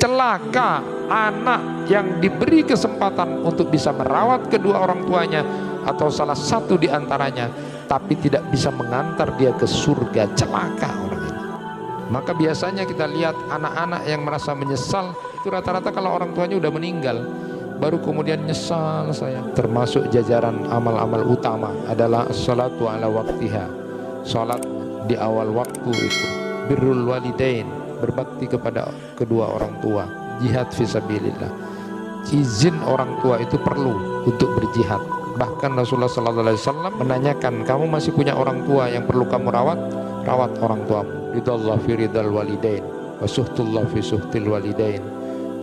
Celaka anak yang diberi kesempatan untuk bisa merawat kedua orang tuanya atau salah satu di antaranya, tapi tidak bisa mengantar dia ke surga. Celaka orang ini. Maka biasanya kita lihat anak-anak yang merasa menyesal itu rata-rata kalau orang tuanya udah meninggal, baru kemudian nyesal saya. Termasuk jajaran amal-amal utama adalah sholatu ala waktiha, sholat di awal waktu itu, birrul walidain, berbakti kepada kedua orang tua, jihad fisabilillah. Izin orang tua itu perlu untuk berjihad. Bahkan Rasulullah SAW menanyakan, kamu masih punya orang tua yang perlu kamu rawat? Rawat orang tuamu. Ridallah fi ridal walidain wa suhtullah fi suhtil walidain.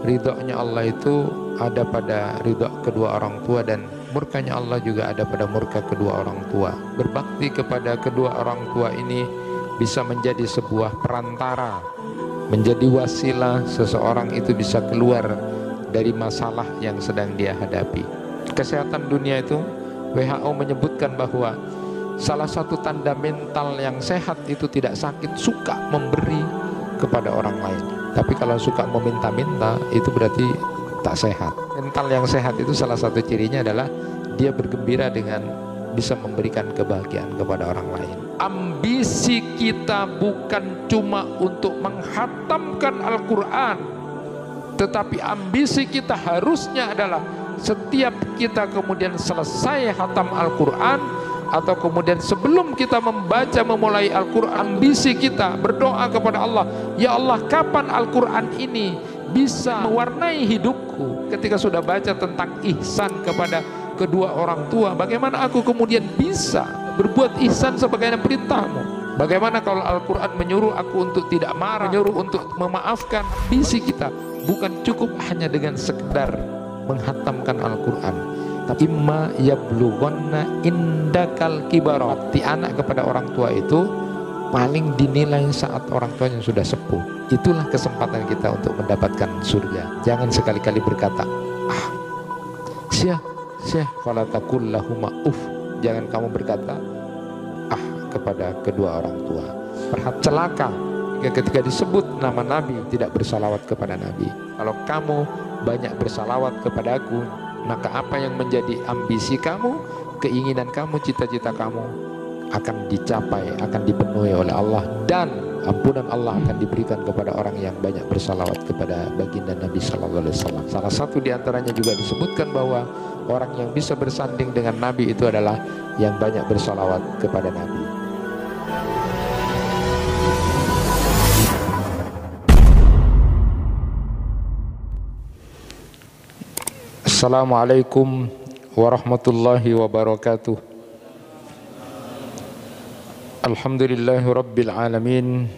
Ridhonya Allah itu ada pada ridho kedua orang tua, dan murkanya Allah juga ada pada murka kedua orang tua. Berbakti kepada kedua orang tua ini bisa menjadi sebuah perantara, menjadi wasilah seseorang itu bisa keluar dari masalah yang sedang dia hadapi. Kesehatan dunia itu, WHO menyebutkan bahwa salah satu tanda mental yang sehat itu tidak sakit, suka memberi kepada orang lain. Tapi kalau suka meminta-minta, itu berarti tak sehat. Mental yang sehat itu salah satu cirinya adalah dia bergembira dengan bisa memberikan kebahagiaan kepada orang lain. Ambisi kita bukan cuma untuk menghatamkan Al-Quran, tetapi ambisi kita harusnya adalah setiap kita kemudian selesai hatam Al-Quran, atau kemudian sebelum kita memulai Al-Quran, ambisi kita berdoa kepada Allah, ya Allah, kapan Al-Quran ini bisa mewarnai hidupku? Ketika sudah baca tentang ihsan kepada kedua orang tua, bagaimana aku kemudian bisa berbuat ihsan sebagaimana perintahmu? Bagaimana kalau Al-Quran menyuruh aku untuk tidak marah, menyuruh untuk memaafkan? Ambisi kita bukan cukup hanya dengan sekedar menghatamkan Al-Quran, tapi imma yablughanna indakal kibarat. Di anak kepada orang tua itu paling dinilai saat orang tuanya sudah sepuh. Itulah kesempatan kita untuk mendapatkan surga. Jangan sekali-kali berkata, syah fala taqul lahuma jangan kamu berkata kepada kedua orang tua. Perhatikan, celaka ketika disebut nama Nabi tidak bersalawat kepada Nabi. Kalau kamu banyak bersalawat kepada aku, maka apa yang menjadi ambisi kamu, keinginan kamu, cita-cita kamu akan dicapai, akan dipenuhi oleh Allah, dan ampunan Allah akan diberikan kepada orang yang banyak bersalawat kepada baginda Nabi Sallallahu Alaihi Wasallam. Salah satu diantaranya juga disebutkan bahwa orang yang bisa bersanding dengan Nabi itu adalah yang banyak bersalawat kepada Nabi. Assalamualaikum warahmatullahi wabarakatuh. Alhamdulillahi rabbil alamin,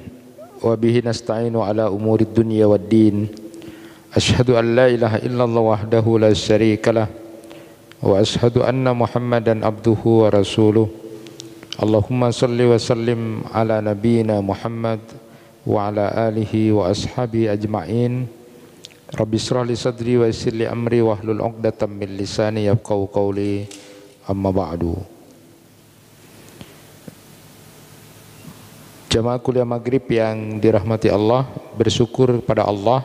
wa bihi nasta'inu ala umurid dunya waddin. Ashhadu an la ilaha illallah wahdahu la syarikalah, wa ashhadu anna Muhammadan abduhu wa rasuluh. Allahumma salli wa sallim ala nabiyyina Muhammad wa ala alihi wa ashabihi ajma'in. Rabbi shrah li sadri wa yassir li amri wahlul 'uqdatam min lisani yafqahu qawli, amma ba'du. Jamaah kuliah maghrib yang dirahmati Allah, bersyukur pada Allah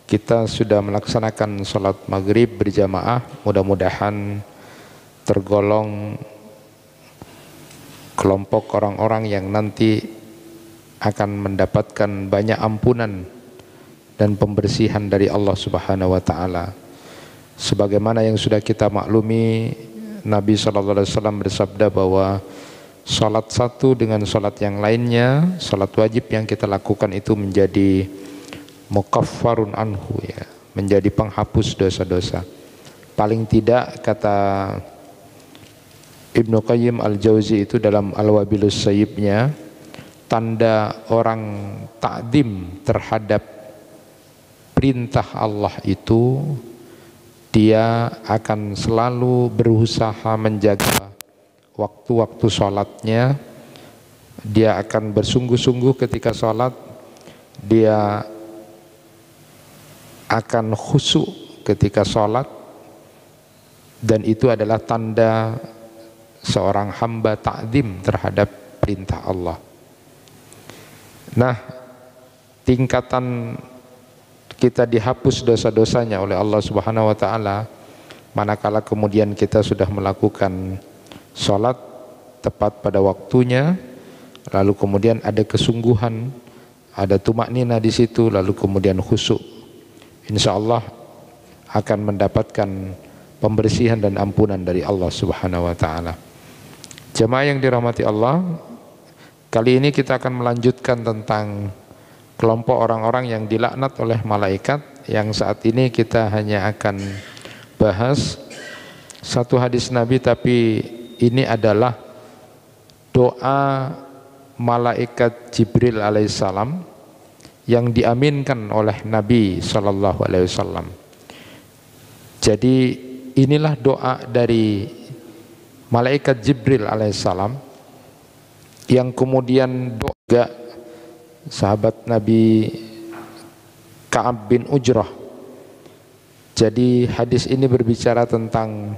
kita sudah melaksanakan sholat maghrib berjamaah. Mudah-mudahan tergolong kelompok orang-orang yang nanti akan mendapatkan banyak ampunan dan pembersihan dari Allah Subhanahu wa taala. Sebagaimana yang sudah kita maklumi, Nabi sallallahu alaihi wasallam bersabda bahwa salat satu dengan salat yang lainnya, salat wajib yang kita lakukan itu menjadi mukaffarun anhu, ya, menjadi penghapus dosa-dosa. Paling tidak, kata Ibnu Qayyim Al-Jauzi itu dalam Al-Wabilus Sayyibnya, tanda orang ta'zim terhadap perintah Allah itu, dia akan selalu berusaha menjaga waktu-waktu sholatnya. Dia akan bersungguh-sungguh ketika sholat, dia akan khusyuk ketika sholat, dan itu adalah tanda seorang hamba ta'zim terhadap perintah Allah. Nah, tingkatan kita dihapus dosa-dosanya oleh Allah Subhanahu wa taala manakala kemudian kita sudah melakukan sholat tepat pada waktunya, lalu kemudian ada kesungguhan, ada tumaknina di situ, lalu kemudian khusyuk. Insya Allah akan mendapatkan pembersihan dan ampunan dari Allah Subhanahu wa taala. Jemaah yang dirahmati Allah, kali ini kita akan melanjutkan tentang kelompok orang-orang yang dilaknat oleh malaikat, yang saat ini kita hanya akan bahas satu hadis Nabi, tapi ini adalah doa malaikat Jibril alaihissalam yang diaminkan oleh Nabi sallallahu alaihi wasallam. Jadi inilah doa dari malaikat Jibril alaihissalam yang kemudian doa sahabat Nabi Ka'ab bin Ujrah. Jadi hadis ini berbicara tentang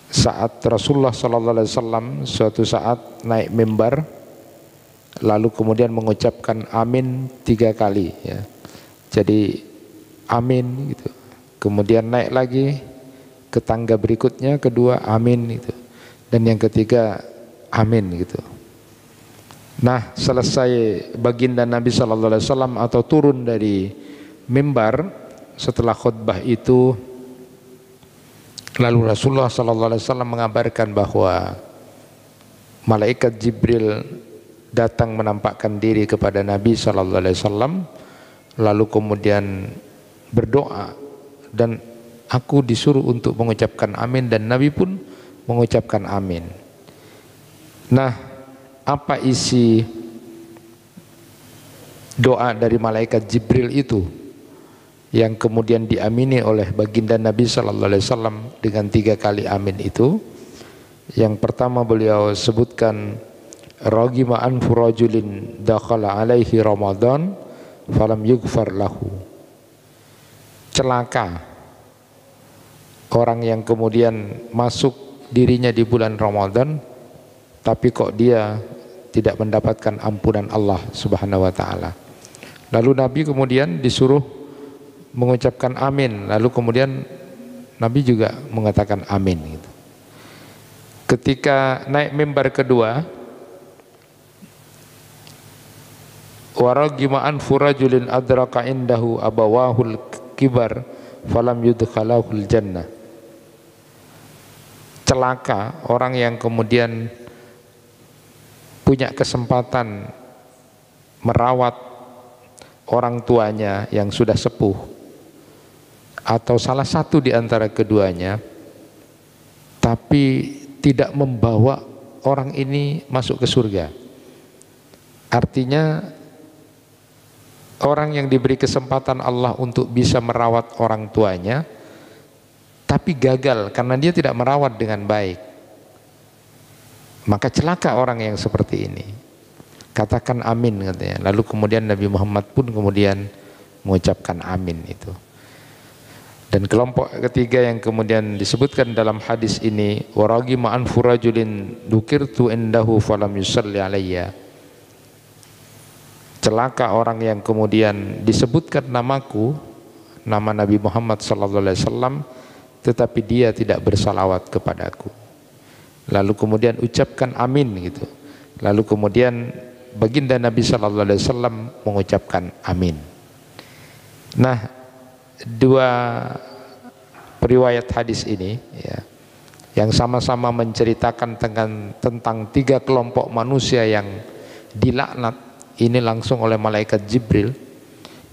saat Rasulullah SAW suatu saat naik mimbar, lalu kemudian mengucapkan amin 3 kali ya. Jadi amin gitu. Kemudian naik lagi ke tangga berikutnya, kedua amin gitu. Dan yang ketiga amin gitu. Nah, selesai baginda Nabi SAW atau turun dari mimbar setelah khutbah itu, lalu Rasulullah SAW mengabarkan bahwa malaikat Jibril datang menampakkan diri kepada Nabi SAW, lalu kemudian berdoa, dan aku disuruh untuk mengucapkan amin, dan Nabi pun mengucapkan amin. Nah, apa isi doa dari malaikat Jibril itu yang kemudian diamini oleh baginda Nabi SAW dengan 3 kali amin itu? Yang pertama beliau sebutkan, ragima anfu rajulin dakhala alaihi Ramadan falam yughfar lahu. Celaka orang yang kemudian masuk dirinya di bulan Ramadan, tapi kok dia tidak mendapatkan ampunan Allah Subhanahu wa taala. Lalu Nabi kemudian disuruh mengucapkan amin, lalu kemudian Nabi juga mengatakan amin gitu. Ketika naik mimbar kedua, waragima anfu rajulin adraka indahu abawahul kibar falam yudkhalahul jannah. Celaka orang yang kemudian punya kesempatan merawat orang tuanya yang sudah sepuh atau salah satu di antara keduanya, tapi tidak membawa orang ini masuk ke surga. Artinya orang yang diberi kesempatan Allah untuk bisa merawat orang tuanya, tapi gagal karena dia tidak merawat dengan baik, maka celaka orang yang seperti ini. Katakan amin katanya. Lalu kemudian Nabi Muhammad pun kemudian mengucapkan amin itu. Dan kelompok ketiga yang kemudian disebutkan dalam hadis ini, waragima anfu rajulin dzukirtu indahu falam yusalli alayya. Celaka orang yang kemudian disebutkan namaku, nama Nabi Muhammad SAW, tetapi dia tidak bersalawat kepadaku. Lalu kemudian ucapkan amin gitu. Lalu kemudian baginda Nabi SAW mengucapkan amin. Nah, 2 periwayat hadis ini ya, yang sama-sama menceritakan tentang 3 kelompok manusia yang dilaknat ini langsung oleh malaikat Jibril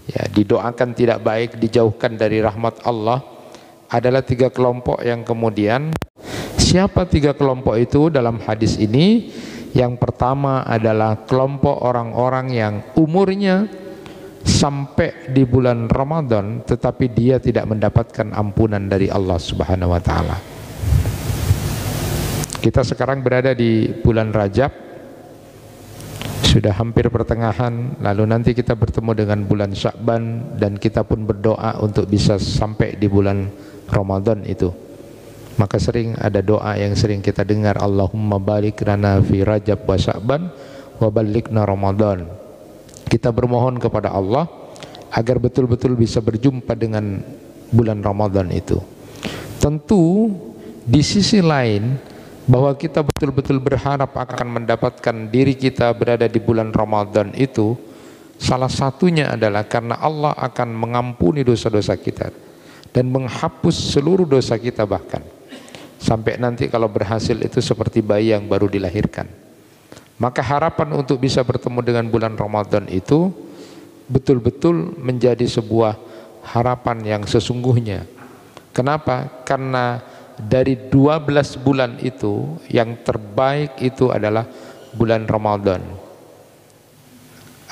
ya, didoakan tidak baik, dijauhkan dari rahmat Allah, adalah 3 kelompok yang kemudian, siapa 3 kelompok itu dalam hadis ini? Yang pertama adalah kelompok orang-orang yang umurnya sampai di bulan Ramadan tetapi dia tidak mendapatkan ampunan dari Allah Subhanahu wa taala. Kita sekarang berada di bulan Rajab, Sudah hampir pertengahan, lalu nanti kita bertemu dengan bulan Sya'ban, dan kita pun berdoa untuk bisa sampai di bulan Ramadan itu. Maka sering ada doa yang sering kita dengar, Allahumma barik lana fi Rajab wa Sya'ban wa ballighna Ramadan. Kita bermohon kepada Allah agar betul-betul bisa berjumpa dengan bulan Ramadan itu. Tentu di sisi lain, bahwa kita betul-betul berharap akan mendapatkan diri kita berada di bulan Ramadan itu, salah satunya adalah karena Allah akan mengampuni dosa-dosa kita dan menghapus seluruh dosa kita, bahkan sampai nanti kalau berhasil itu seperti bayi yang baru dilahirkan. Maka harapan untuk bisa bertemu dengan bulan Ramadan itu betul-betul menjadi sebuah harapan yang sesungguhnya. Kenapa? Karena dari 12 bulan itu yang terbaik itu adalah bulan Ramadan.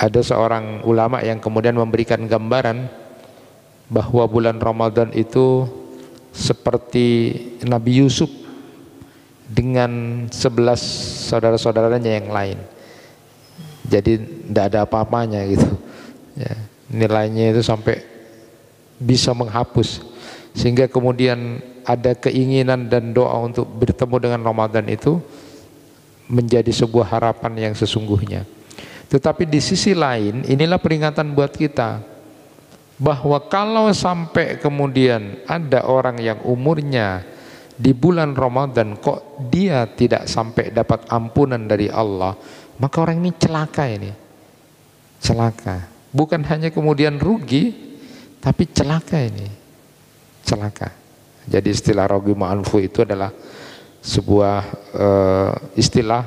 Ada seorang ulama yang kemudian memberikan gambaran bahwa bulan Ramadan itu seperti Nabi Yusuf dengan 11 saudara-saudaranya yang lain. Jadi tidak ada apa-apanya gitu ya, nilainya itu sampai bisa menghapus, sehingga kemudian ada keinginan dan doa untuk bertemu dengan Ramadan itu menjadi sebuah harapan yang sesungguhnya. Tetapi di sisi lain, inilah peringatan buat kita bahwa kalau sampai kemudian ada orang yang umurnya di bulan Ramadan kok dia tidak sampai dapat ampunan dari Allah, maka orang ini celaka. Ini celaka, bukan hanya kemudian rugi, tapi celaka. Ini celaka. Jadi istilah rogima anfu itu adalah sebuah istilah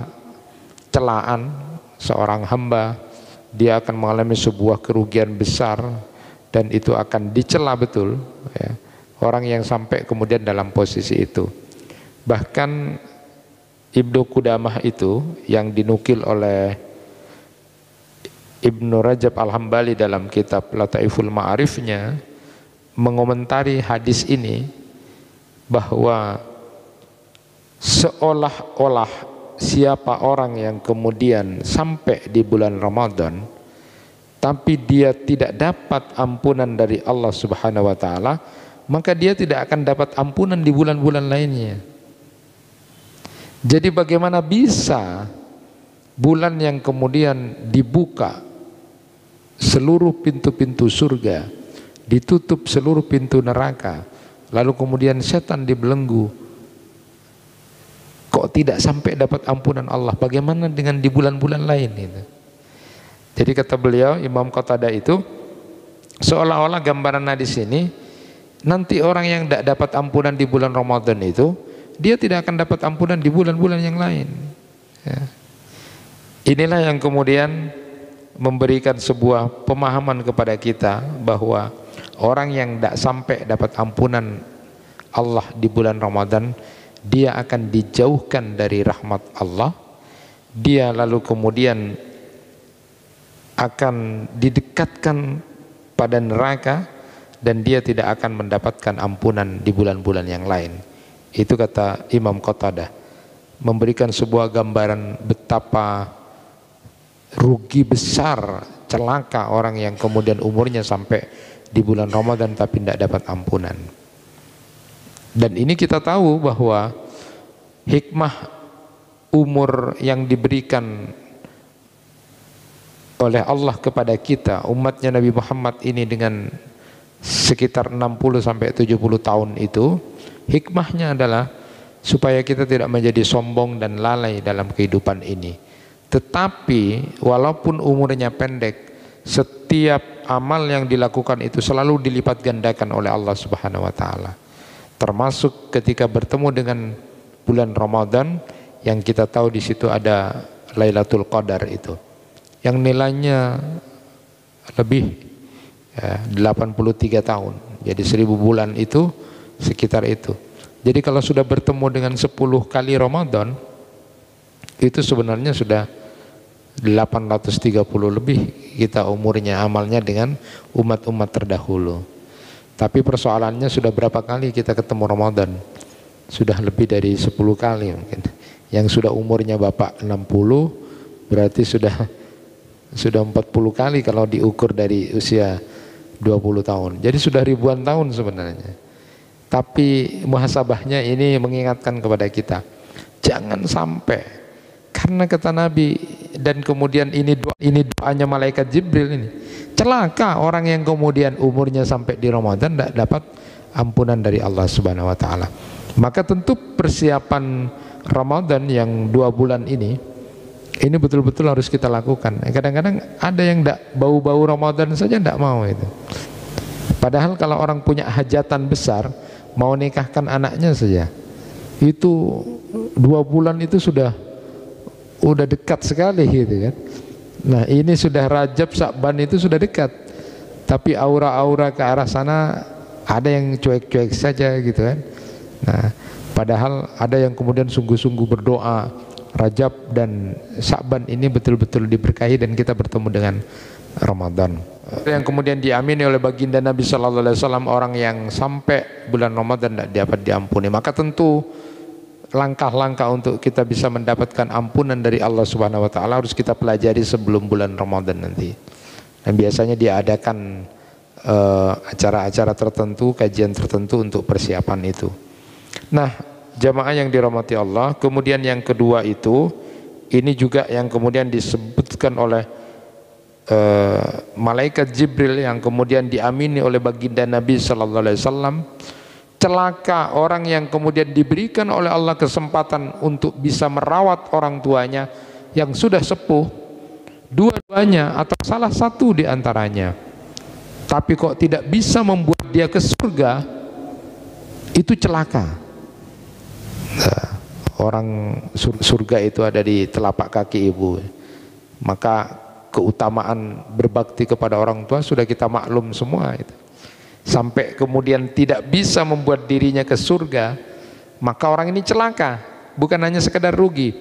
celaan seorang hamba. Dia akan mengalami sebuah kerugian besar dan itu akan dicela betul ya, orang yang sampai kemudian dalam posisi itu. Bahkan Ibnu Qudamah itu yang dinukil oleh Ibnu Rajab Al-Hambali dalam kitab Lataiful Ma'arifnya mengomentari hadis ini, bahwa seolah-olah siapa orang yang kemudian sampai di bulan Ramadan tapi dia tidak dapat ampunan dari Allah Subhanahu wa taala, maka dia tidak akan dapat ampunan di bulan-bulan lainnya. Jadi bagaimana bisa bulan yang kemudian dibuka seluruh pintu-pintu surga, ditutup seluruh pintu neraka, lalu kemudian setan dibelenggu, kok tidak sampai dapat ampunan Allah? Bagaimana dengan di bulan-bulan lain itu? Jadi kata beliau Imam Qatadah itu seolah-olah gambaran hadis ini, nanti orang yang tidak dapat ampunan di bulan Ramadan itu, dia tidak akan dapat ampunan di bulan-bulan yang lain ya. Inilah yang kemudian memberikan sebuah pemahaman kepada kita bahwa orang yang tidak sampai dapat ampunan Allah di bulan Ramadan, dia akan dijauhkan dari rahmat Allah. Dia lalu kemudian akan didekatkan pada neraka dan dia tidak akan mendapatkan ampunan di bulan-bulan yang lain. Itu kata Imam Qatadah, memberikan sebuah gambaran betapa rugi besar, celaka orang yang kemudian umurnya sampai di bulan Ramadan tapi tidak dapat ampunan. Dan ini kita tahu bahwa hikmah umur yang diberikan oleh Allah kepada kita, umatnya Nabi Muhammad ini, dengan sekitar 60 sampai 70 tahun itu, hikmahnya adalah supaya kita tidak menjadi sombong dan lalai dalam kehidupan ini. Tetapi walaupun umurnya pendek, setiap amal yang dilakukan itu selalu dilipat gandakan oleh Allah Subhanahu wa taala. Termasuk ketika bertemu dengan bulan Ramadan yang kita tahu di situ ada Lailatul Qadar itu, yang nilainya lebih 83 tahun. Jadi 1000 bulan itu sekitar itu. Jadi kalau sudah bertemu dengan 10 kali Ramadan, itu sebenarnya sudah 830 lebih kita umurnya, amalnya dengan umat-umat terdahulu. Tapi persoalannya sudah berapa kali kita ketemu Ramadan? Sudah lebih dari 10 kali mungkin. Yang sudah umurnya Bapak 60 berarti sudah Sudah 40 kali kalau diukur dari usia 20 tahun. Jadi sudah ribuan tahun sebenarnya. Tapi muhasabahnya ini mengingatkan kepada kita, jangan sampai, karena kata Nabi, dan kemudian ini doanya malaikat Jibril ini, celaka orang yang kemudian umurnya sampai di Ramadan tidak dapat ampunan dari Allah Subhanahu wa taala. Maka tentu persiapan Ramadan yang 2 bulan ini betul-betul harus kita lakukan. Kadang-kadang ada yang tidak bau-bau Ramadan saja tidak mau itu. Padahal kalau orang punya hajatan besar, mau nikahkan anaknya saja, itu 2 bulan itu sudah dekat sekali gitu kan. Nah ini sudah Rajab, Sya'ban itu sudah dekat, tapi aura-aura ke arah sana ada yang cuek-cuek saja gitu kan. Nah padahal ada yang kemudian sungguh-sungguh berdoa Rajab dan Sya'ban ini betul-betul diberkahi dan kita bertemu dengan Ramadan. Yang kemudian diamini oleh baginda Nabi Sallallahu Alaihi Wasallam, orang yang sampai bulan Ramadan tidak dapat diampuni. Maka tentu langkah-langkah untuk kita bisa mendapatkan ampunan dari Allah Subhanahu Wa Taala harus kita pelajari sebelum bulan Ramadan nanti. Dan biasanya diadakan acara-acara tertentu, kajian tertentu untuk persiapan itu. Nah, jamaah yang dirahmati Allah, kemudian yang kedua itu, ini juga yang kemudian disebutkan oleh malaikat Jibril yang kemudian diamini oleh baginda Nabi Sallallahu Alaihi Wasallam, celaka orang yang kemudian diberikan oleh Allah kesempatan untuk bisa merawat orang tuanya yang sudah sepuh, dua-duanya atau salah satu di antaranya, tapi kok tidak bisa membuat dia ke surga, itu celaka. Nah, orang surga itu ada di telapak kaki ibu. Maka keutamaan berbakti kepada orang tua sudah kita maklum semua itu. Sampai kemudian tidak bisa membuat dirinya ke surga, maka orang ini celaka, bukan hanya sekedar rugi.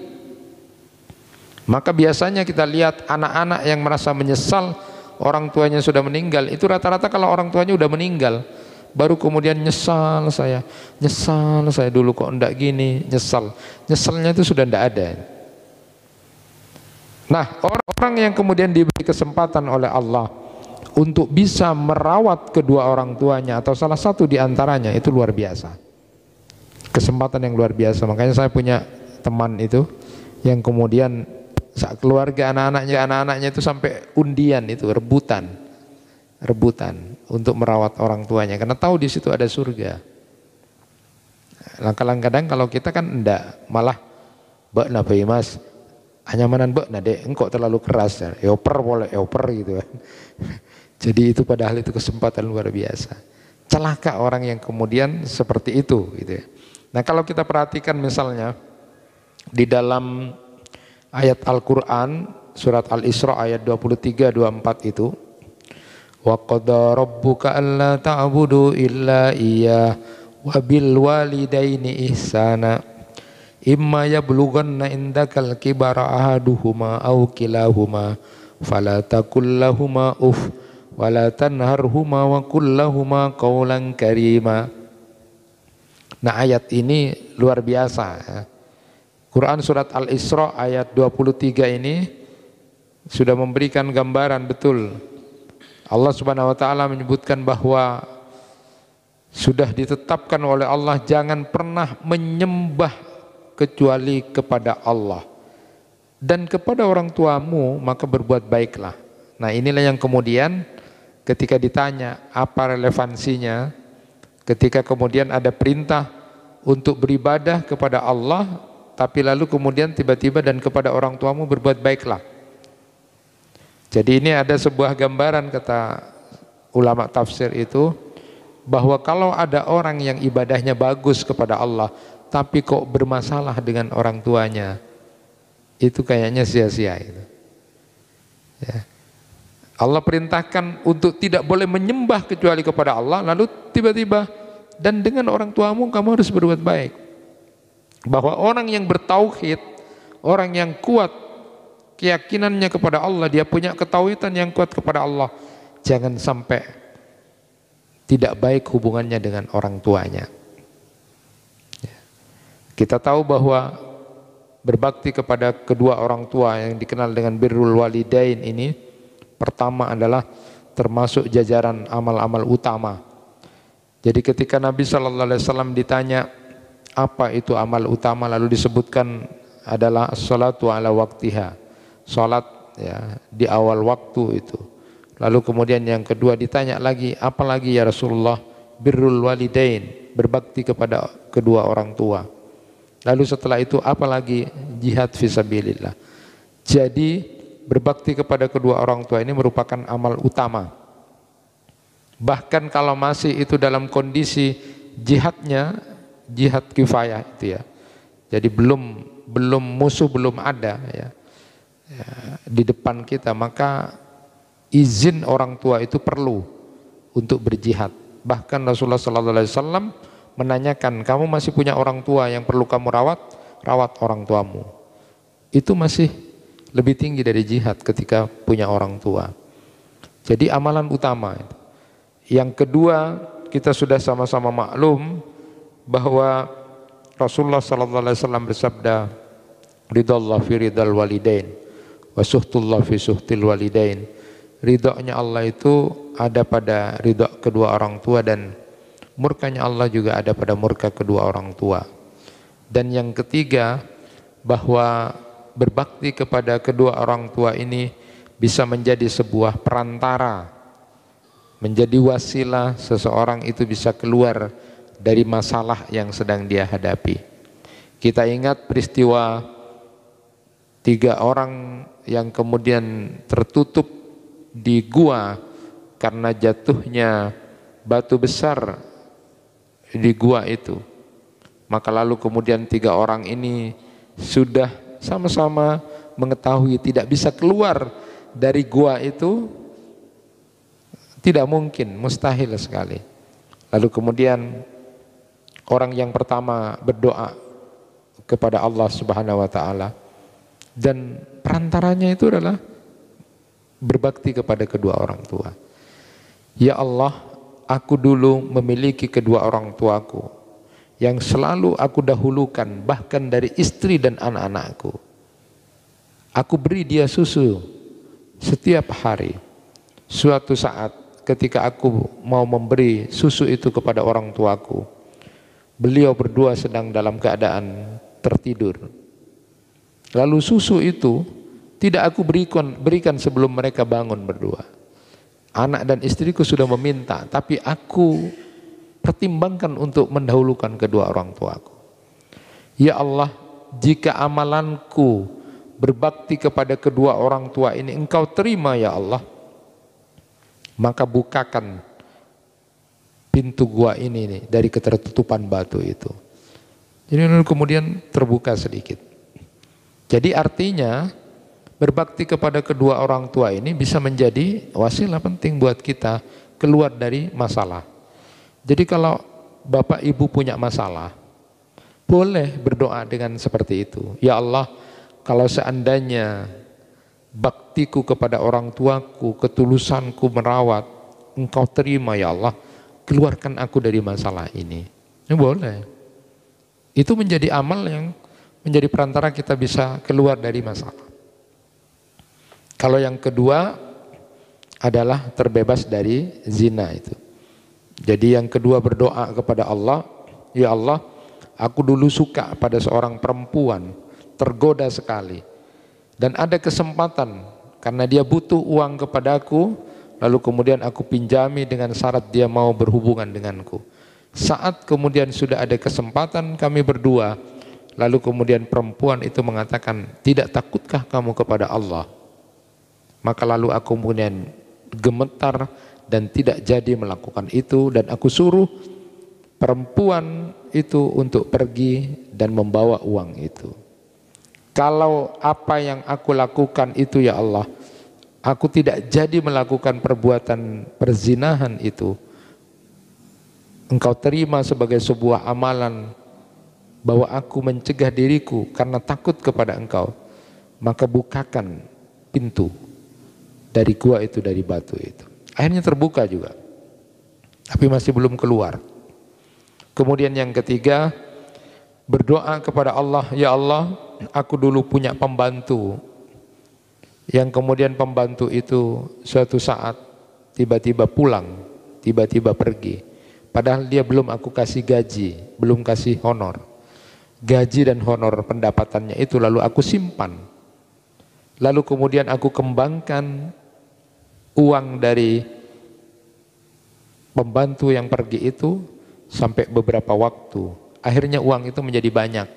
Maka biasanya kita lihat anak-anak yang merasa menyesal orang tuanya sudah meninggal, itu rata-rata kalau orang tuanya udah meninggal baru kemudian nyesal saya dulu kok enggak gini, nyesalnya itu sudah enggak ada. Nah, orang yang kemudian diberi kesempatan oleh Allah untuk bisa merawat kedua orang tuanya atau salah satu di antaranya, itu luar biasa. Kesempatan yang luar biasa. Makanya saya punya teman itu yang kemudian saat keluarga anak-anaknya itu sampai undian itu, rebutan untuk merawat orang tuanya karena tahu di situ ada surga. Nah, kadang-kadang kalau kita kan enggak, malah bak nabi mas hanyamanan bak nade engkau terlalu keras ya, oper boleh oper gitu kan. Jadi itu padahal itu kesempatan luar biasa. Celaka orang yang kemudian seperti itu gitu ya. Nah, kalau kita perhatikan misalnya di dalam ayat Al-Qur'an surat Al-Isra ayat 23 24 itu, wa qada rabbuka alla ta'budu illa iyyah wa bil walidaini ihsana imma yablughanna indakal kibara ahaduhuma aw kilahuma fala taqul lahumā uff wa la tanharhuma wa qul lahumā qawlan karīmā. Nah, ayat ini luar biasa ya. Quran surat Al-Isra ayat 23 ini sudah memberikan gambaran betul. Allah Subhanahu wa taala menyebutkan bahwa sudah ditetapkan oleh Allah jangan pernah menyembah kecuali kepada Allah, dan kepada orang tuamu maka berbuat baiklah. Nah, inilah yang kemudian ketika ditanya apa relevansinya ketika kemudian ada perintah untuk beribadah kepada Allah, tapi lalu kemudian tiba-tiba dan kepada orang tuamu berbuat baiklah. Jadi ini ada sebuah gambaran kata ulama tafsir itu, bahwa kalau ada orang yang ibadahnya bagus kepada Allah tapi kok bermasalah dengan orang tuanya, itu kayaknya sia-sia itu. Ya. Allah perintahkan untuk tidak boleh menyembah kecuali kepada Allah, lalu tiba-tiba dan dengan orang tuamu kamu harus berbuat baik. Bahwa orang yang bertauhid, orang yang kuat keyakinannya kepada Allah, dia punya ketauhidan yang kuat kepada Allah, jangan sampai tidak baik hubungannya dengan orang tuanya. Kita tahu bahwa berbakti kepada kedua orang tua yang dikenal dengan birrul walidain ini Pertama adalah termasuk jajaran amal-amal utama. Jadi ketika Nabi sallallahu alaihi wasallam ditanya apa itu amal utama, lalu disebutkan adalah as-salatu ala waktiha, salat ya di awal waktu itu. Lalu kemudian yang kedua ditanya lagi, apa lagi ya Rasulullah? Birrul walidain, berbakti kepada kedua orang tua. Lalu setelah itu apa lagi? Jihad fisabilillah. Jadi berbakti kepada kedua orang tua ini merupakan amal utama. Bahkan kalau masih itu dalam kondisi jihadnya, jihad kifayah itu ya. Jadi belum musuh belum ada ya, di depan kita, maka izin orang tua itu perlu untuk berjihad. Bahkan Rasulullah sallallahu alaihi wasallam menanyakan, kamu masih punya orang tua yang perlu kamu rawat? Rawat orang tuamu. Itu masih lebih tinggi dari jihad ketika punya orang tua. Jadi amalan utama. Yang kedua, kita sudah sama-sama maklum bahwa Rasulullah sallallahu alaihi wasallam bersabda, ridallah fi ridal walidain wa suhtullah fi suhtil walidain. Ridhonya Allah itu ada pada ridho kedua orang tua, dan murkanya Allah juga ada pada murka kedua orang tua. Dan yang ketiga, bahwa berbakti kepada kedua orang tua ini bisa menjadi sebuah perantara, menjadi wasilah seseorang itu bisa keluar dari masalah yang sedang dia hadapi. Kita ingat peristiwa 3 orang yang kemudian tertutup di gua karena jatuhnya batu besar di gua itu. Maka lalu kemudian 3 orang ini sudah sama-sama mengetahui tidak bisa keluar dari gua itu, tidak mungkin, mustahil sekali. Lalu kemudian orang yang pertama berdoa kepada Allah Subhanahu wa taala, dan perantaranya itu adalah berbakti kepada kedua orang tua. Ya Allah, aku dulu memiliki kedua orang tuaku yang selalu aku dahulukan bahkan dari istri dan anak-anakku. Aku beri dia susu setiap hari. Suatu saat ketika aku mau memberi susu itu kepada orang tuaku, beliau berdua sedang dalam keadaan tertidur. Lalu susu itu tidak aku berikan sebelum mereka bangun berdua. Anak dan istriku sudah meminta, tapi aku pertimbangkan untuk mendahulukan kedua orang tuaku. Ya Allah, jika amalanku berbakti kepada kedua orang tua ini Engkau terima ya Allah, maka bukakan pintu gua ini nih dari ketertutupan batu itu. Jadi kemudian terbuka sedikit. Jadi artinya berbakti kepada kedua orang tua ini bisa menjadi wasilah penting buat kita keluar dari masalah. Jadi kalau bapak ibu punya masalah, boleh berdoa dengan seperti itu. Ya Allah, kalau seandainya baktiku kepada orang tuaku, ketulusanku merawat, Engkau terima ya Allah, keluarkan aku dari masalah ini. Ini boleh. Itu menjadi amal yang menjadi perantara kita bisa keluar dari masalah. Kalau yang kedua adalah terbebas dari zina itu. Jadi yang kedua berdoa kepada Allah, ya Allah, aku dulu suka pada seorang perempuan, tergoda sekali. Dan ada kesempatan karena dia butuh uang kepadaku, lalu kemudian aku pinjami dengan syarat dia mau berhubungan denganku. Saat kemudian sudah ada kesempatan kami berdua, lalu kemudian perempuan itu mengatakan, tidak takutkah kamu kepada Allah? Maka lalu aku kemudian gemetar dan tidak jadi melakukan itu, dan aku suruh perempuan itu untuk pergi dan membawa uang itu. Kalau apa yang aku lakukan itu ya Allah, aku tidak jadi melakukan perbuatan perzinahan itu, Engkau terima sebagai sebuah amalan bahwa aku mencegah diriku karena takut kepada Engkau, maka bukakan pintu dari gua itu, dari batu itu. Akhirnya terbuka juga, tapi masih belum keluar. Kemudian yang ketiga, berdoa kepada Allah, ya Allah, aku dulu punya pembantu yang kemudian pembantu itu suatu saat tiba-tiba pulang, tiba-tiba pergi, padahal dia belum aku kasih gaji, belum kasih honor. Gaji dan honor pendapatannya itu lalu aku simpan, lalu kemudian aku kembangkan uang dari pembantu yang pergi itu sampai beberapa waktu. Akhirnya uang itu menjadi banyak.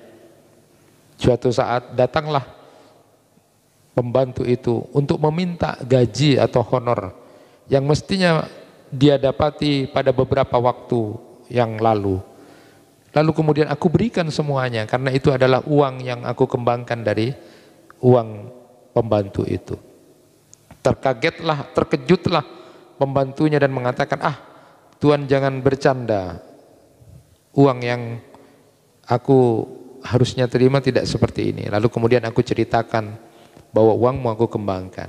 Suatu saat datanglah pembantu itu untuk meminta gaji atau honor yang mestinya dia dapati pada beberapa waktu yang lalu. Lalu kemudian aku berikan semuanya karena itu adalah uang yang aku kembangkan dari uang pembantu itu. Terkejutlah pembantunya dan mengatakan, Tuan jangan bercanda, uang yang aku harusnya terima tidak seperti ini. Lalu kemudian aku ceritakan bahwa uangmu aku kembangkan.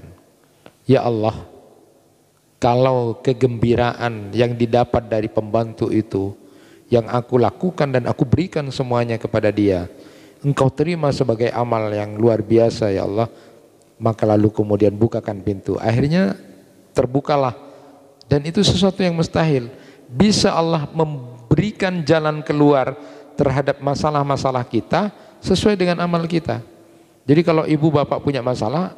Ya Allah, kalau kegembiraan yang didapat dari pembantu itu yang aku lakukan dan aku berikan semuanya kepada dia, Engkau terima sebagai amal yang luar biasa ya Allah, maka lalu kemudian bukakan pintu. Akhirnya terbukalah, dan itu sesuatu yang mustahil. Bisa Allah memberikan jalan keluar terhadap masalah-masalah kita sesuai dengan amal kita. Jadi kalau ibu bapak punya masalah,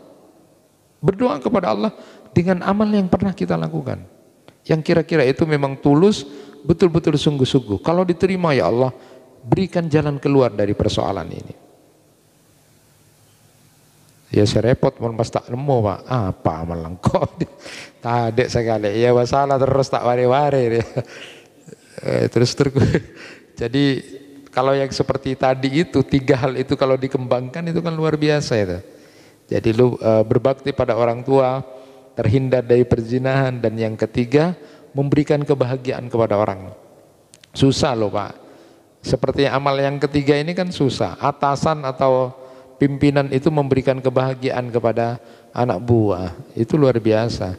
berdoa kepada Allah dengan amal yang pernah kita lakukan, yang kira-kira itu memang tulus, betul-betul sungguh-sungguh. Kalau diterima ya Allah, berikan jalan keluar dari persoalan ini. Ya saya repot, pas tak nemu Pak, apa amal engkau? Tadek sekali, ya masalah terus tak wari-wari. Terus. Jadi kalau yang seperti tadi itu, 3 hal itu kalau dikembangkan itu kan luar biasa itu. Jadi lu berbakti pada orang tua, terhindar dari perzinahan, dan yang ketiga memberikan kebahagiaan kepada orang. Susah loh Pak. Seperti amal yang ketiga ini kan susah. Atasan atau pimpinan itu memberikan kebahagiaan kepada anak buah, itu luar biasa.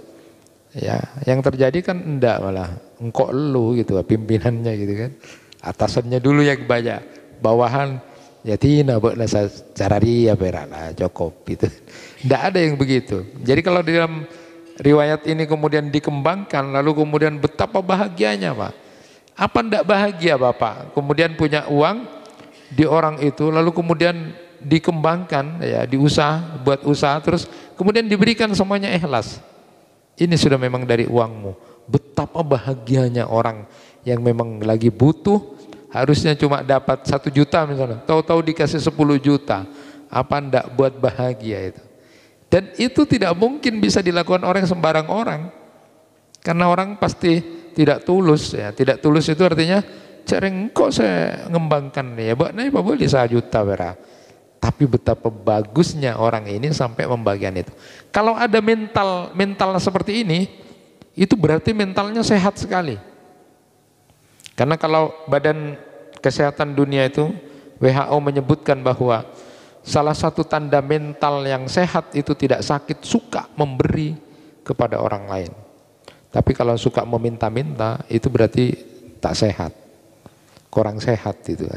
Ya, yang terjadi kan enggak, malah engkau lu gitu pimpinannya gitu kan. Atasannya dulu yang banyak, bawahan ya tina buatlah cara dia berala cukup gitu. Enggak ada yang begitu. Jadi kalau di dalam riwayat ini kemudian dikembangkan, lalu kemudian betapa bahagianya Pak. Apa ndak bahagia Bapak? Kemudian punya uang di orang itu, lalu kemudian dikembangkan ya, buat usaha, terus kemudian diberikan semuanya ikhlas. Ini sudah memang dari uangmu. Betapa bahagianya orang yang memang lagi butuh, harusnya cuma dapat 1 juta misalnya, tahu-tahu dikasih 10 juta. Apa ndak buat bahagia itu? Dan itu tidak mungkin bisa dilakukan orang sembarang orang, karena orang pasti tidak tulus ya. Tidak tulus itu artinya cereng kok saya ngembangkan ya, buat naik boleh 1 juta berapa. Tapi betapa bagusnya orang ini sampai membagian itu. Kalau ada mental seperti ini, itu berarti mentalnya sehat sekali. Karena kalau Badan Kesehatan Dunia itu, WHO menyebutkan bahwa salah satu tanda mental yang sehat itu tidak sakit, suka memberi kepada orang lain. Tapi kalau suka meminta-minta, itu berarti tak sehat, kurang sehat itu.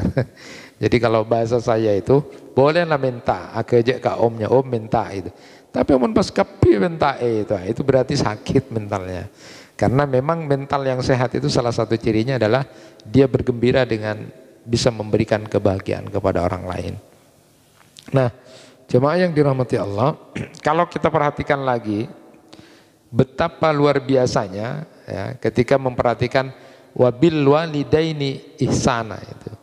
Jadi kalau bahasa saya itu, bolehlah minta, aku ajak ke omnya, om minta itu. Tapi om pas kapi minta itu berarti sakit mentalnya. Karena memang mental yang sehat itu salah satu cirinya adalah dia bergembira dengan bisa memberikan kebahagiaan kepada orang lain. Nah, jemaah yang dirahmati Allah, kalau kita perhatikan lagi betapa luar biasanya ya, ketika memperhatikan wabil walidaini ihsana itu.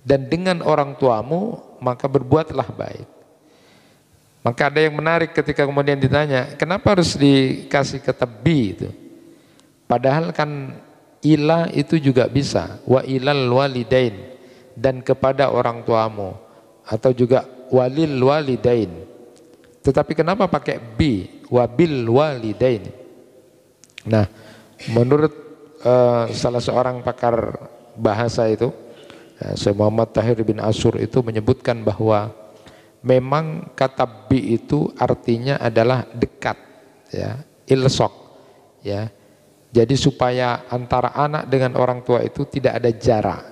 Dan dengan orang tuamu maka berbuatlah baik. Maka ada yang menarik ketika kemudian ditanya, kenapa harus dikasih kata bi itu? Padahal kan ila itu juga bisa, wa ilal walidain, dan kepada orang tuamu, atau juga walil walidain. Tetapi kenapa pakai bi, wabil walidain? Nah, menurut salah seorang pakar bahasa itu, Syekh Muhammad Tahir bin Asyur itu menyebutkan bahwa memang kata bi itu artinya adalah dekat ya, ilsok ya. Jadi supaya antara anak dengan orang tua itu tidak ada jarak.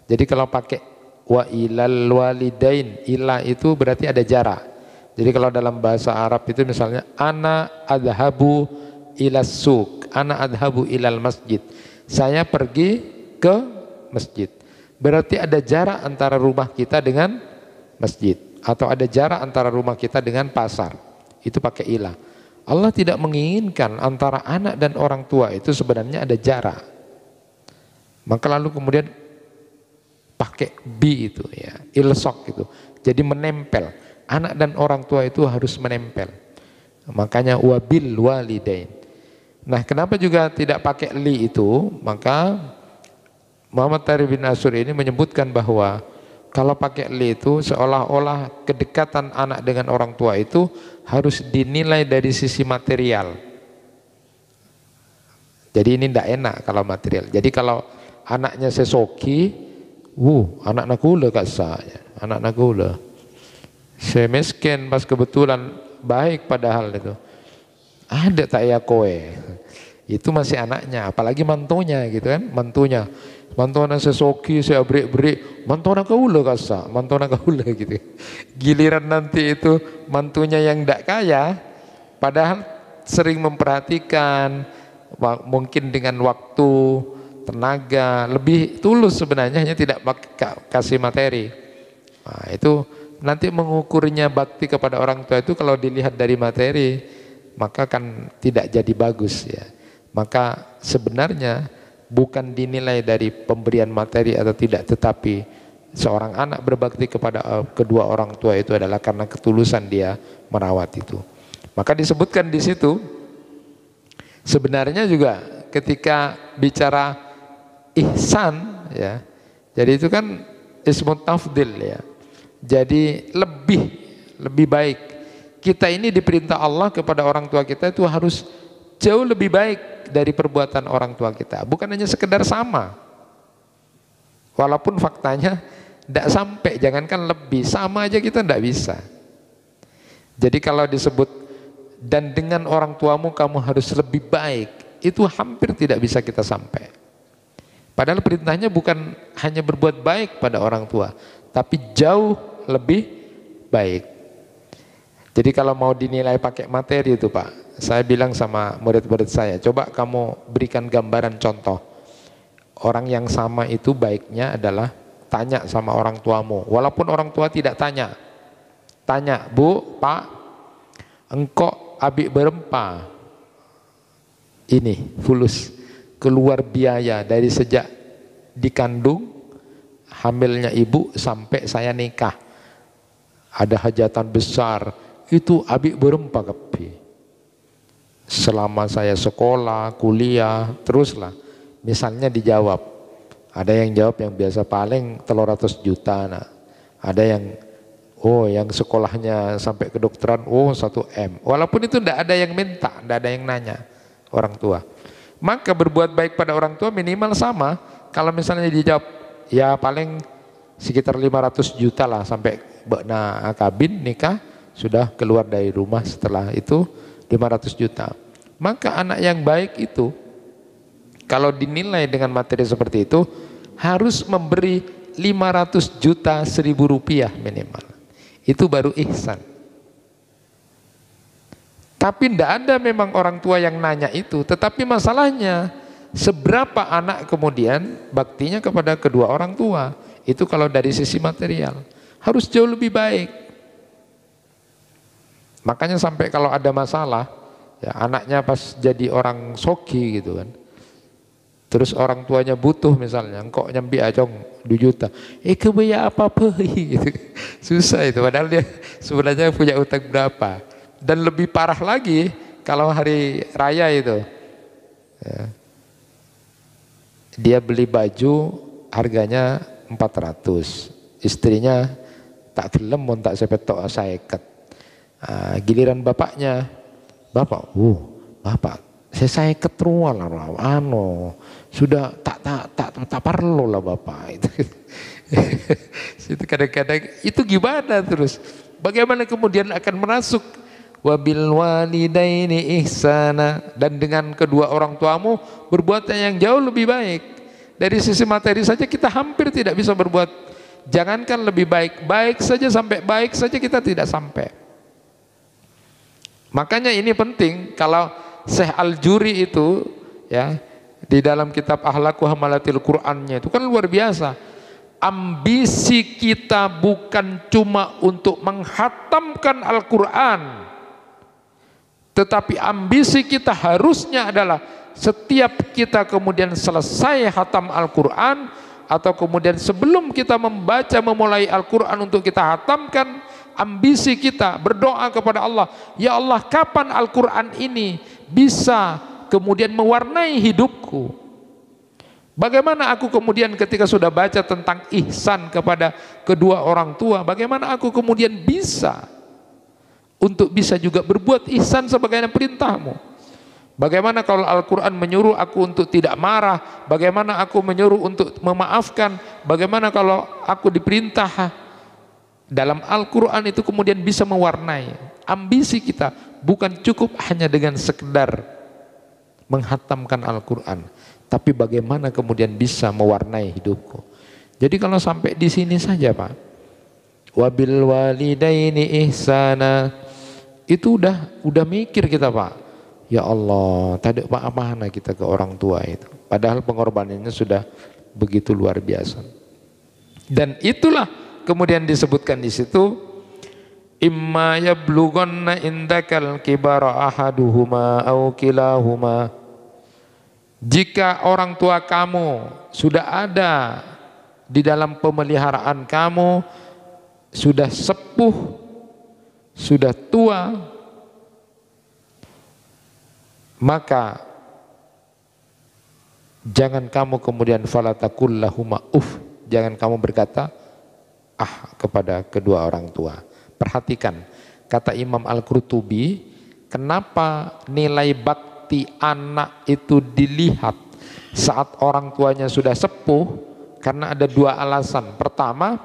Jadi kalau pakai wa ilal walidain, ila itu berarti ada jarak. Jadi kalau dalam bahasa Arab itu misalnya ana adhabu ilas suq, ana adhabu ilal masjid. Saya pergi ke masjid. Berarti ada jarak antara rumah kita dengan masjid, atau ada jarak antara rumah kita dengan pasar. Itu pakai ila. Allah tidak menginginkan antara anak dan orang tua itu sebenarnya ada jarak. Maka lalu kemudian pakai bi itu ya, ilsok itu. Jadi menempel. Anak dan orang tua itu harus menempel. Makanya wabil walidain. Nah, kenapa juga tidak pakai li itu? Maka Muhammad Tari bin Ashur ini menyebutkan bahwa kalau pakai li itu seolah-olah kedekatan anak dengan orang tua itu harus dinilai dari sisi material. Jadi ini tidak enak kalau material. Jadi kalau anaknya sesoki, anak nakula kak saya, anak nakula. Saya miskin pas kebetulan baik padahal itu. Ada tak ya kowe. Itu masih anaknya, apalagi mantunya gitu kan, mantunya sesoki, saya berik-berik, mantuna kaula kasa, mantuna kaula gitu. Giliran nanti itu mantunya yang tidak kaya, padahal sering memperhatikan, mungkin dengan waktu, tenaga, lebih tulus sebenarnya, hanya tidak kasih materi. Nah, itu nanti mengukurnya bakti kepada orang tua itu kalau dilihat dari materi, maka kan tidak jadi bagus ya. Maka sebenarnya bukan dinilai dari pemberian materi atau tidak, tetapi seorang anak berbakti kepada kedua orang tua itu adalah karena ketulusan dia merawat itu. Maka disebutkan di situ sebenarnya juga ketika bicara ihsan ya, jadi itu kan ismut tafdil ya. Jadi lebih baik. Kita ini diperintah Allah kepada orang tua kita itu harus jauh lebih baik dari perbuatan orang tua kita. Bukan hanya sekedar sama. Walaupun faktanya tidak sampai, jangankan lebih, sama aja kita tidak bisa. Jadi kalau disebut dan dengan orang tuamu kamu harus lebih baik, itu hampir tidak bisa kita sampai. Padahal perintahnya bukan hanya berbuat baik pada orang tua, tapi jauh lebih baik. Jadi kalau mau dinilai pakai materi itu Pak, saya bilang sama murid-murid saya, coba kamu berikan gambaran contoh. Orang yang sama itu baiknya adalah tanya sama orang tuamu, walaupun orang tua tidak tanya. Tanya, Bu, Pak, engkau abik berempa ini fulus, keluar biaya dari sejak dikandung, hamilnya ibu sampai saya nikah. Ada hajatan besar, itu abik berempa kepi. Selama saya sekolah, kuliah, teruslah. Misalnya dijawab, ada yang jawab yang biasa paling 300 juta. Nah. Ada yang, yang sekolahnya sampai kedokteran, 1 M. Walaupun itu tidak ada yang minta, tidak ada yang nanya orang tua. Maka berbuat baik pada orang tua minimal sama. Kalau misalnya dijawab, ya paling sekitar 500 juta lah sampai kabin nikah, sudah keluar dari rumah setelah itu 500 juta. Maka anak yang baik itu kalau dinilai dengan materi seperti itu harus memberi 500 juta 1.000 rupiah minimal. Itu baru ihsan. Tapi tidak ada memang orang tua yang nanya itu. Tetapi masalahnya seberapa anak kemudian baktinya kepada kedua orang tua. Itu kalau dari sisi material harus jauh lebih baik. Makanya sampai kalau ada masalah, ya anaknya pas jadi orang soki gitu kan, terus orang tuanya butuh misalnya, engkau nyambi acong 2 juta, kebayar apa-apa gitu. Susah itu, padahal dia sebenarnya punya utang berapa. Dan lebih parah lagi kalau hari raya itu ya, dia beli baju harganya 400, istrinya tak gelem mon tak sepetok saya ikat. Giliran bapaknya, bapak, bapak, saya ikat ruang lah, sudah tak perlu lah bapak itu. Itu kadang-kadang itu gimana terus? Bagaimana kemudian akan merasuk wabil walidaini ihsana, dan dengan kedua orang tuamu berbuat yang jauh lebih baik. Dari sisi materi saja kita hampir tidak bisa berbuat, jangankan lebih baik, baik saja sampai baik saja kita tidak sampai. Makanya ini penting. Kalau Syekh Al-Juri itu ya di dalam kitab Akhlaqu Hamalatil Qur'annya itu kan luar biasa. Ambisi kita bukan cuma untuk menghatamkan Al-Quran, tetapi ambisi kita harusnya adalah setiap kita kemudian selesai hatam Al-Quran, atau kemudian sebelum kita membaca memulai Al-Quran untuk kita hatamkan, ambisi kita berdoa kepada Allah, ya Allah, kapan Al-Quran ini bisa kemudian mewarnai hidupku? Bagaimana aku kemudian ketika sudah baca tentang ihsan kepada kedua orang tua, bagaimana aku kemudian bisa untuk bisa juga berbuat ihsan sebagaimana perintahmu? Bagaimana kalau Al-Quran menyuruh aku untuk tidak marah? Bagaimana aku menyuruh untuk memaafkan? Bagaimana kalau aku diperintah dalam Al-Quran itu kemudian bisa mewarnai ambisi kita? Bukan cukup hanya dengan sekedar menghatamkan Al-Quran, tapi bagaimana kemudian bisa mewarnai hidupku. Jadi kalau sampai di sini saja Pak, wabil walidaini ihsana, itu udah mikir kita Pak. Ya Allah, tadi mana kita ke orang tua itu. Padahal pengorbanannya sudah begitu luar biasa. Dan itulah kemudian disebutkan di situ, imma yablughanna indakal kibara ahaduhuma aw kilahuma. Jika orang tua kamu sudah ada di dalam pemeliharaan kamu, sudah sepuh, sudah tua, maka jangan kamu kemudian falatakul lahuma jangan kamu berkata kepada kedua orang tua. Perhatikan kata Imam Al-Qurtubi, kenapa nilai bakti anak itu dilihat saat orang tuanya sudah sepuh? Karena ada dua alasan. Pertama,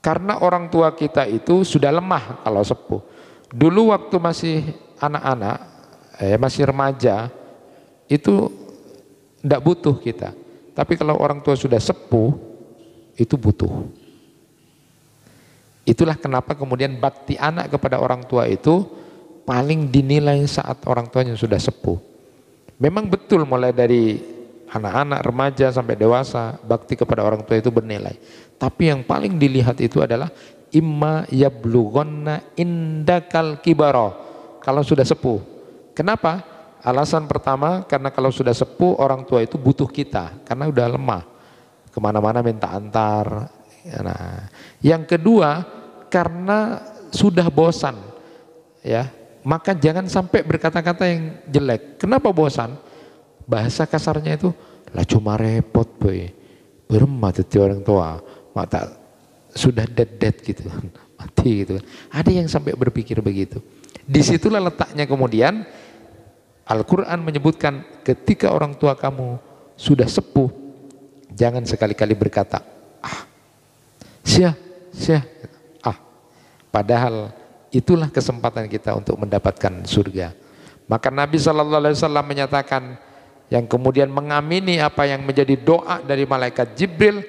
karena orang tua kita itu sudah lemah kalau sepuh. Dulu waktu masih anak-anak, masih remaja, itu tidak butuh kita. Tapi kalau orang tua sudah sepuh, itu butuh. Itulah kenapa kemudian bakti anak kepada orang tua itu paling dinilai saat orang tuanya sudah sepuh. Memang betul mulai dari anak-anak, remaja sampai dewasa, bakti kepada orang tua itu bernilai. Tapi yang paling dilihat itu adalah imma yablughanna indakal kibara, kalau sudah sepuh. Kenapa? Alasan pertama, karena kalau sudah sepuh orang tua itu butuh kita, karena udah lemah, kemana-mana minta antar. Nah, yang kedua, karena sudah bosan, ya, maka jangan sampai berkata-kata yang jelek. Kenapa bosan? Bahasa kasarnya itu, lah cuma repot boy, beremah itu orang tua, mata sudah dead gitu, mati gitu. Ada yang sampai berpikir begitu. Disitulah letaknya kemudian Al-Quran menyebutkan ketika orang tua kamu sudah sepuh, jangan sekali-kali berkata padahal itulah kesempatan kita untuk mendapatkan surga. Maka Nabi SAW menyatakan, yang kemudian mengamini apa yang menjadi doa dari malaikat Jibril,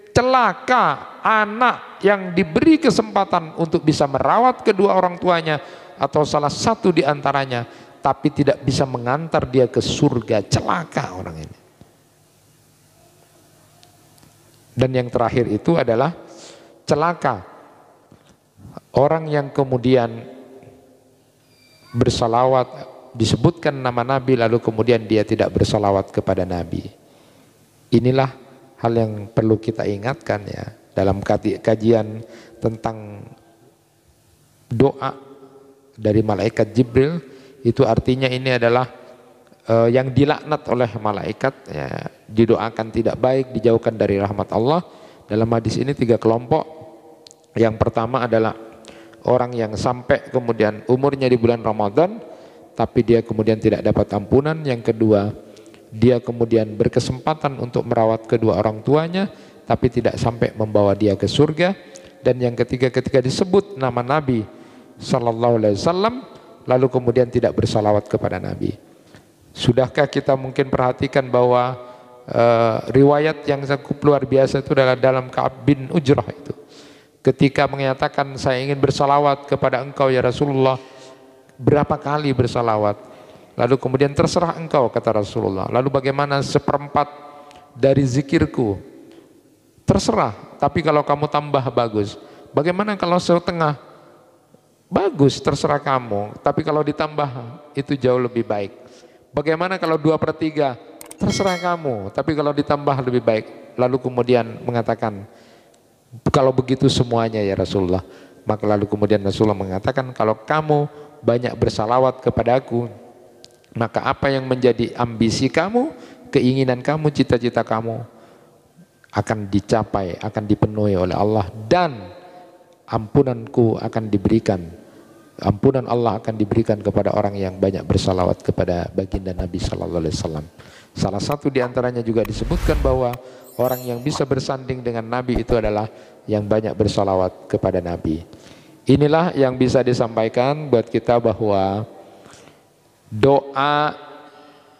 celaka anak yang diberi kesempatan untuk bisa merawat kedua orang tuanya atau salah satu di antaranya, tapi tidak bisa mengantar dia ke surga. Celaka orang ini. Dan yang terakhir itu adalah celaka orang yang kemudian bersalawat, disebutkan nama Nabi lalu kemudian dia tidak bersalawat kepada Nabi. Inilah hal yang perlu kita ingatkan ya dalam kajian tentang doa dari malaikat Jibril. Itu artinya ini adalah yang dilaknat oleh malaikat, ya, didoakan tidak baik, dijauhkan dari rahmat Allah. Dalam hadis ini 3 kelompok. Yang pertama adalah orang yang sampai kemudian umurnya di bulan Ramadan, tapi dia kemudian tidak dapat ampunan. Yang kedua, dia kemudian berkesempatan untuk merawat kedua orang tuanya, tapi tidak sampai membawa dia ke surga. Dan yang ketiga, ketika disebut nama Nabi SAW, lalu kemudian tidak bersalawat kepada Nabi. Sudahkah kita mungkin perhatikan bahwa riwayat yang cukup luar biasa itu adalah dalam Ka'ab bin Ujrah itu. Ketika menyatakan saya ingin bersalawat kepada engkau ya Rasulullah, berapa kali bersalawat. Lalu kemudian terserah engkau, kata Rasulullah. Lalu bagaimana seperempat dari zikirku? Terserah, tapi kalau kamu tambah bagus. Bagaimana kalau setengah? Bagus, terserah kamu. Tapi kalau ditambah itu jauh lebih baik. Bagaimana kalau 2/3? Terserah kamu, tapi kalau ditambah lebih baik. Lalu kemudian mengatakan, kalau begitu semuanya ya Rasulullah. Maka lalu kemudian Rasulullah mengatakan, kalau kamu banyak bersalawat kepada aku, maka apa yang menjadi ambisi kamu, keinginan kamu, cita-cita kamu akan dicapai, akan dipenuhi oleh Allah, dan ampunanku akan diberikan. Ampunan Allah akan diberikan kepada orang yang banyak bersalawat kepada baginda Nabi Sallallahu Alaihi Wasallam. Salah satu diantaranya juga disebutkan bahwa orang yang bisa bersanding dengan Nabi itu adalah yang banyak bersalawat kepada Nabi. Inilah yang bisa disampaikan buat kita bahwa doa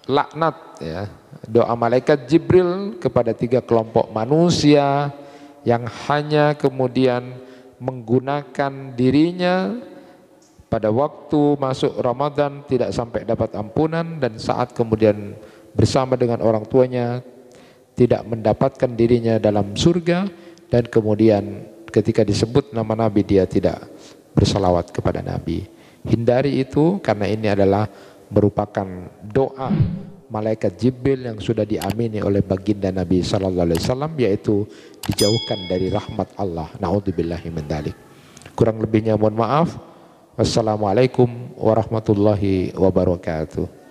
laknat, ya, doa malaikat Jibril kepada 3 kelompok manusia yang hanya kemudian menggunakan dirinya pada waktu masuk Ramadan tidak sampai dapat ampunan, dan saat kemudian bersama dengan orang tuanya tidak mendapatkan dirinya dalam surga, dan kemudian ketika disebut nama Nabi dia tidak bersalawat kepada Nabi. Hindari itu, karena ini adalah merupakan doa malaikat Jibril yang sudah diamini oleh baginda Nabi Sallallahu Alaihi Wasallam, yaitu dijauhkan dari rahmat Allah. Naudzubillahi min dzalik. Kurang lebihnya mohon maaf. Wassalamualaikum warahmatullahi wabarakatuh.